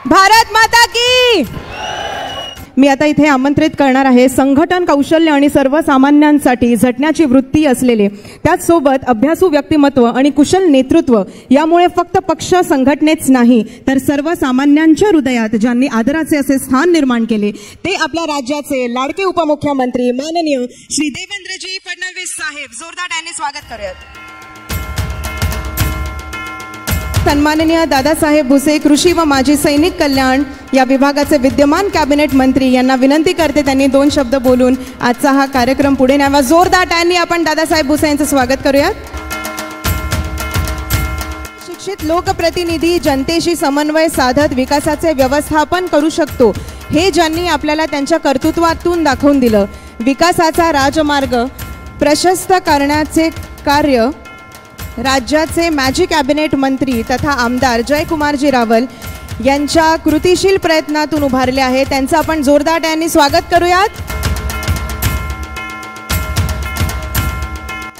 भारत माता की। मी आता इथे आमंत्रित करणार आहे संघटन कौशल्य आणि सर्वसामान्यांसाठी झटण्याची वृत्ती असलेले, त्याचसोबत अभ्यासू व्यक्तिमत्व आणि कुशल नेतृत्व, यामुळे फक्त पक्ष संघटनेच नाही तर सर्वसामान्यांच्या हृदयात ज्यांनी आदराचे असे स्थान निर्माण केले, ते आपल्या राज्याचे लाडके उपमुख्यमंत्री माननीय श्री देवेंद्रजी फडणवीस साहेब. जोरदार त्यांनी स्वागत करूयात. सन्माननीय दादासाहेब भुसे, कृषी व माजी सैनिक कल्याण या विभागाचे विद्यमान कॅबिनेट मंत्री, यांना विनंती करते त्यांनी 2 शब्द बोलून आजचा हा कार्यक्रम पुढे न्यावा. जोरदार टाळ्यांनी आपण दादासाहेब भुसे यांचं स्वागत करूयात. शिक्षित लोकप्रतिनिधी जनतेशी समन्वय साधत विकासाचे व्यवस्थापन करू शकतो, हे ज्यांनी आपल्याला त्यांच्या कर्तृत्वातून दाखवून दिलं. विकासाचा राजमार्ग प्रशस्त करण्याचे कार्य राज्याचे माजी कॅबिनेट मंत्री तथा आमदार जयकुमारजी रावल यांच्या कृतिशील प्रयत्नातून उभारले आहे. त्यांचं आपण जोरदार टाळ्यांनी स्वागत करूयात.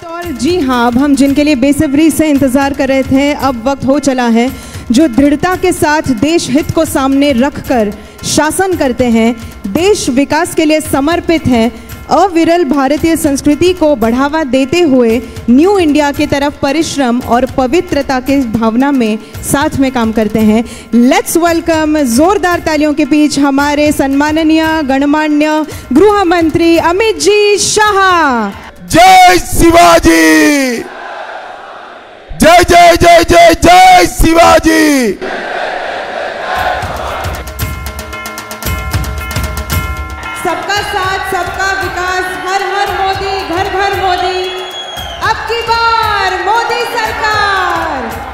तो जी हाँ, अब हम जिनके लिए बेसब्री से इंतजार कर रहे थे, अब वक्त हो चला है. जो दृढ़ता के साथ देश हित को सामने रखकर शासन करते हैं, देश विकास के लिए समर्पित हैं, अविरल भारतीय संस्कृति को बढ़ावा देते हुए न्यू इंडिया की तरफ परिश्रम और पवित्रता की भावना में साथ में काम करते हैं. लेट्स वेलकम जोरदार तालियों के बीच हमारे सम्माननीय गणमान्य गृह मंत्री अमित जी शाह. जय शिवाजी, जय जय जय जय जय शिवाजी. सबका साथ सबका विकास, हर हर मोदी, घर घर मोदी, अब की बार मोदी सरकार.